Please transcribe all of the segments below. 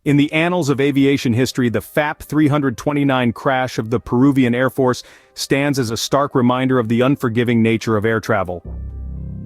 In the annals of aviation history, the FAP 329 crash of the Peruvian Air Force stands as a stark reminder of the unforgiving nature of air travel.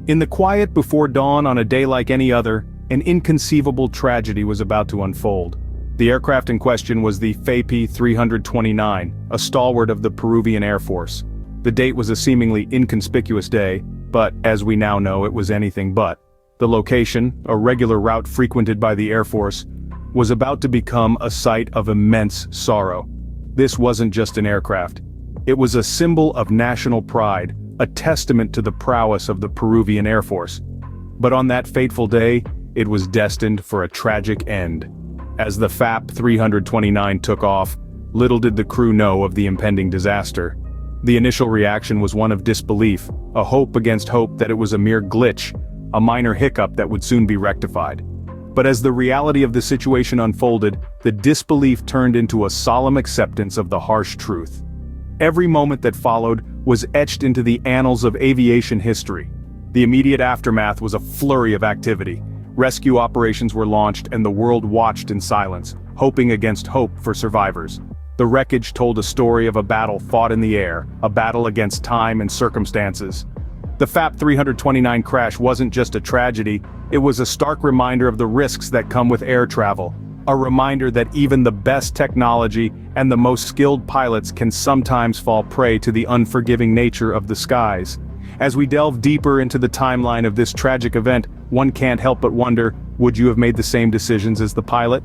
In the quiet before dawn on a day like any other, an inconceivable tragedy was about to unfold. The aircraft in question was the FAP 329, a stalwart of the Peruvian Air Force. The date was a seemingly inconspicuous day, but, as we now know, it was anything but. The location, a regular route frequented by the Air Force, was about to become a site of immense sorrow. This wasn't just an aircraft. It was a symbol of national pride, a testament to the prowess of the Peruvian Air Force. But on that fateful day, it was destined for a tragic end. As the FAP 329 took off, little did the crew know of the impending disaster. The initial reaction was one of disbelief, a hope against hope that it was a mere glitch, a minor hiccup that would soon be rectified. But as the reality of the situation unfolded, the disbelief turned into a solemn acceptance of the harsh truth. Every moment that followed was etched into the annals of aviation history. The immediate aftermath was a flurry of activity. Rescue operations were launched and the world watched in silence, hoping against hope for survivors. The wreckage told a story of a battle fought in the air, a battle against time and circumstances. The FAP 329 crash wasn't just a tragedy, it was a stark reminder of the risks that come with air travel. A reminder that even the best technology and the most skilled pilots can sometimes fall prey to the unforgiving nature of the skies. As we delve deeper into the timeline of this tragic event, one can't help but wonder, would you have made the same decisions as the pilot?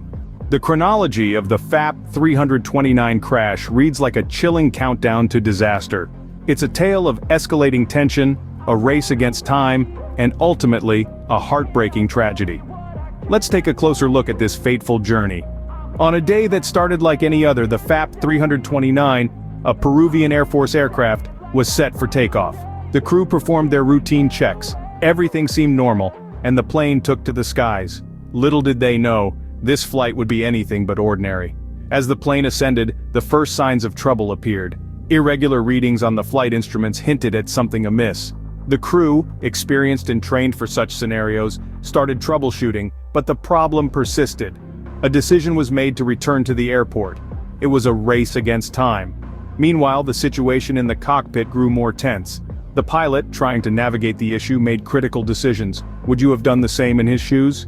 The chronology of the FAP 329 crash reads like a chilling countdown to disaster. It's a tale of escalating tension, a race against time, and ultimately, a heartbreaking tragedy. Let's take a closer look at this fateful journey. On a day that started like any other, the FAP 329, a Peruvian Air Force aircraft, was set for takeoff. The crew performed their routine checks, everything seemed normal, and the plane took to the skies. Little did they know, this flight would be anything but ordinary. As the plane ascended, the first signs of trouble appeared. Irregular readings on the flight instruments hinted at something amiss. The crew, experienced and trained for such scenarios, started troubleshooting, but the problem persisted. A decision was made to return to the airport. It was a race against time. Meanwhile, the situation in the cockpit grew more tense. The pilot, trying to navigate the issue, made critical decisions. Would you have done the same in his shoes?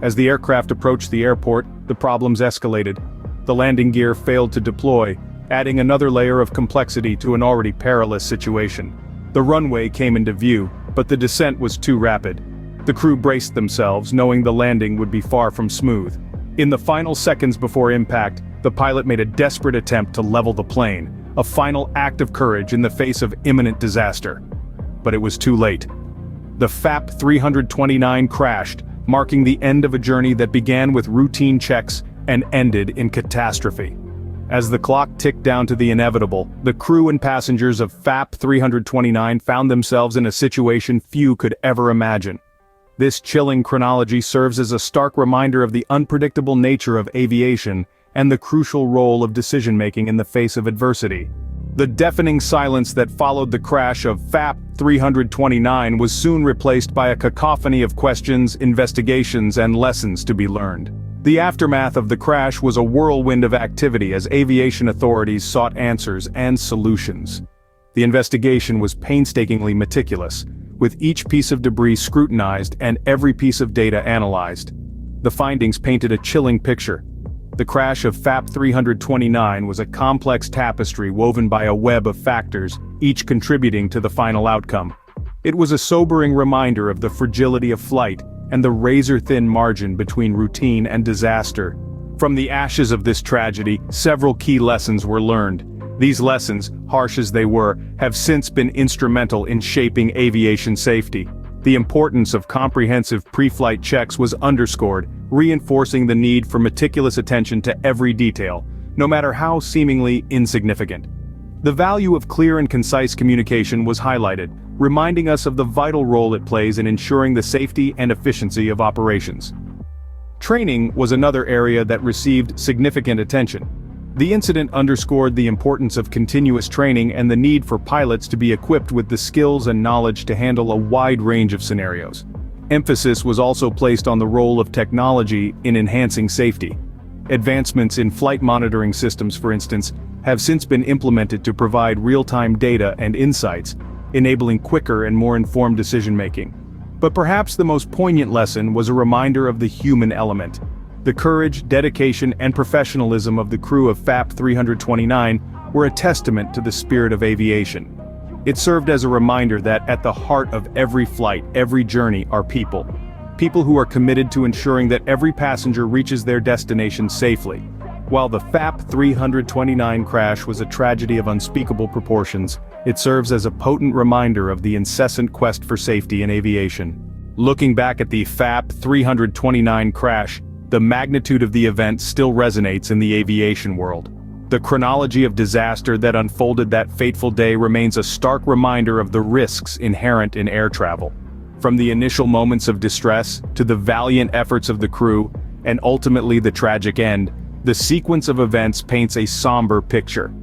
As the aircraft approached the airport, the problems escalated. The landing gear failed to deploy, adding another layer of complexity to an already perilous situation. The runway came into view, but the descent was too rapid. The crew braced themselves, knowing the landing would be far from smooth. In the final seconds before impact, the pilot made a desperate attempt to level the plane, a final act of courage in the face of imminent disaster. But it was too late. The FAP 329 crashed, marking the end of a journey that began with routine checks and ended in catastrophe. As the clock ticked down to the inevitable, the crew and passengers of FAP 329 found themselves in a situation few could ever imagine. This chilling chronology serves as a stark reminder of the unpredictable nature of aviation and the crucial role of decision-making in the face of adversity. The deafening silence that followed the crash of FAP 329 was soon replaced by a cacophony of questions, investigations, and lessons to be learned. The aftermath of the crash was a whirlwind of activity as aviation authorities sought answers and solutions. The investigation was painstakingly meticulous, with each piece of debris scrutinized and every piece of data analyzed. The findings painted a chilling picture. The crash of FAP 329 was a complex tapestry woven by a web of factors, each contributing to the final outcome. It was a sobering reminder of the fragility of flight and the razor-thin margin between routine and disaster. From the ashes of this tragedy, several key lessons were learned. These lessons, harsh as they were, have since been instrumental in shaping aviation safety. The importance of comprehensive pre-flight checks was underscored, reinforcing the need for meticulous attention to every detail, no matter how seemingly insignificant. The value of clear and concise communication was highlighted, reminding us of the vital role it plays in ensuring the safety and efficiency of operations. Training was another area that received significant attention. The incident underscored the importance of continuous training and the need for pilots to be equipped with the skills and knowledge to handle a wide range of scenarios. Emphasis was also placed on the role of technology in enhancing safety. Advancements in flight monitoring systems, for instance, have since been implemented to provide real-time data and insights, enabling quicker and more informed decision-making. But perhaps the most poignant lesson was a reminder of the human element. The courage, dedication, and professionalism of the crew of FAP 329 were a testament to the spirit of aviation. It served as a reminder that at the heart of every flight, every journey, are people. People who are committed to ensuring that every passenger reaches their destination safely. While the FAP 329 crash was a tragedy of unspeakable proportions, it serves as a potent reminder of the incessant quest for safety in aviation. Looking back at the FAP 329 crash, the magnitude of the event still resonates in the aviation world. The chronology of disaster that unfolded that fateful day remains a stark reminder of the risks inherent in air travel. From the initial moments of distress, to the valiant efforts of the crew, and ultimately the tragic end, the sequence of events paints a somber picture.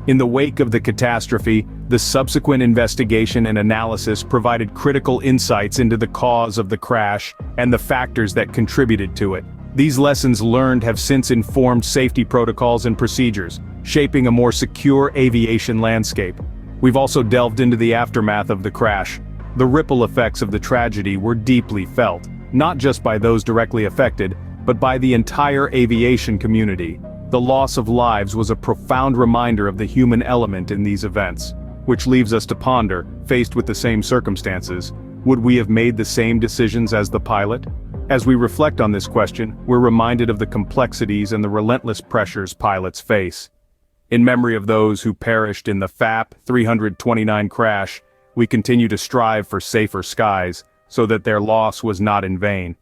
In the wake of the catastrophe, the subsequent investigation and analysis provided critical insights into the cause of the crash and the factors that contributed to it. These lessons learned have since informed safety protocols and procedures, shaping a more secure aviation landscape. We've also delved into the aftermath of the crash. The ripple effects of the tragedy were deeply felt, not just by those directly affected, but by the entire aviation community. The loss of lives was a profound reminder of the human element in these events, which leaves us to ponder, faced with the same circumstances, would we have made the same decisions as the pilot? As we reflect on this question, we're reminded of the complexities and the relentless pressures pilots face. In memory of those who perished in the FAP 329 crash, we continue to strive for safer skies, so that their loss was not in vain.